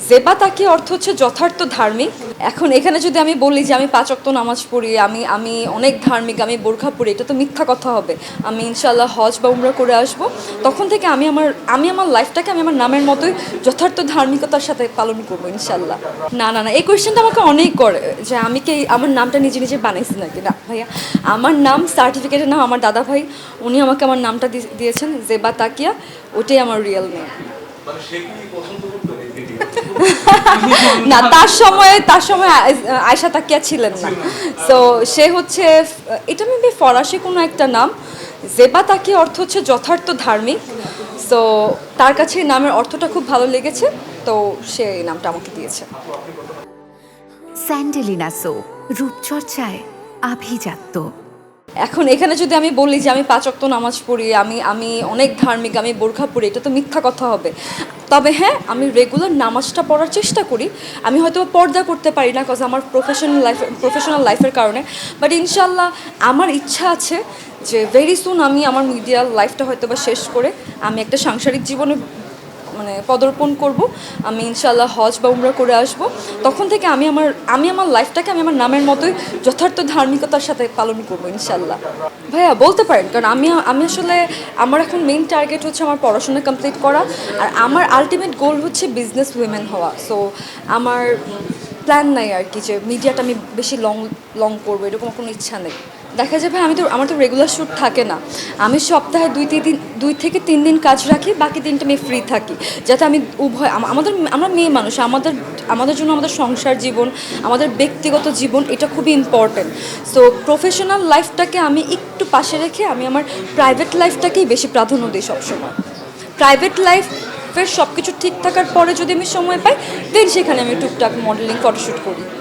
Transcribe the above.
জেবা তাকি অর্থ হচ্ছে যথার্থ ধার্মিক। এখন এখানে যদি আমি বলি যে আমি 5 ওয়াক্ত নামাজ পড়ি, আমি অনেক ধার্মিক, আমি বোরখা পড়ি, এটা তো মিথ্যা কথা হবে। আমি ইনশাআল্লাহ হজ বা উমরা করে আসব। তখন থেকে আমি আমার লাইফটাকে আমি আমার নামের মতোই যথার্থ ধার্মিকতার সাথে পালন করব ইনশাআল্লাহ। না, এই কোয়েশ্চেনটা আমাকে অনেক করে যে আমি কি আমার নামটা নিজে নিজে বানাইছি নাকি। না ভাইয়া, আমার নাম সার্টিফিকেটের নাম আমার দাদা ভাই, উনি আমাকে আমার নামটা দিয়েছেন জেবা তাকিয়া, ওটাই আমার রিয়েল নেম। না, তার সময় আয়শা তাকিয়া ছিলেন না। সো সে হচ্ছে, এটা মেবি ফরাসি কোনো একটা নাম। জেবা তাকিয়া অর্থ হচ্ছে যথার্থ ধার্মিক। সো তার কাছে এই নামের অর্থটা খুব ভালো লেগেছে, তো সে এই নামটা আমাকে দিয়েছে। স্যান্ডেলিনা সো, রূপচর্চায় আভিজাত্য। এখন এখানে যদি আমি বলি যে আমি 5 ওয়াক্ত নামাজ পড়ি, আমি অনেক ধার্মিক, আমি বোরখা পড়ি, এটা তো মিথ্যা কথা হবে। তবে হ্যাঁ, আমি রেগুলার নামাজটা পড়ার চেষ্টা করি। আমি হয়তো পর্দা করতে পারি না কজ আমার প্রফেশনাল লাইফের কারণে, বাট ইনশাল্লাহ আমার ইচ্ছা আছে যে ভেরি সুন আমি আমার মিডিয়া লাইফটা হয়তো বা শেষ করে আমি একটা সাংসারিক জীবনে পদার্পণ করব। আমি ইনশাআল্লাহ হজ বা উমরা করে আসব। তখন থেকে আমি আমার লাইফটাকে আমি আমার নামের মতোই যথার্থ ধার্মিকতার সাথে পালন করব ইনশাআল্লাহ। ভাইয়া বলতে পারেন, কারণ আমি আসলে আমার এখন মেইন টার্গেট হচ্ছে আমার পড়াশোনা কমপ্লিট করা, আর আমার আলটিমেট গোল হচ্ছে বিজনেস উইমেন হওয়া। সো আমার প্ল্যান নাই আর কি যে মিডিয়াটা আমি বেশি লং করবো, এরকম কোনো ইচ্ছা নেই। দেখা যাবে আমার তো রেগুলার শ্যুট থাকে না। আমি সপ্তাহে 2 থেকে 3 দিন কাজ রাখি, বাকি দিনটা আমি ফ্রি থাকি, যাতে আমি উভয় আমরা মেয়ে মানুষ, আমাদের জন্য আমাদের সংসার জীবন, আমাদের ব্যক্তিগত জীবন, এটা খুবই ইম্পর্টেন্ট। সো প্রফেশনাল লাইফটাকে আমি একটু পাশে রেখে আমি আমার প্রাইভেট লাইফটাকেই বেশি প্রাধান্য দিই সবসময়। প্রাইভেট লাইফের সব কিছু ঠিক থাকার পরে যদি আমি সময় পাই, দেন সেখানে আমি টুকটাক মডেলিং ফটোশ্যুট করি।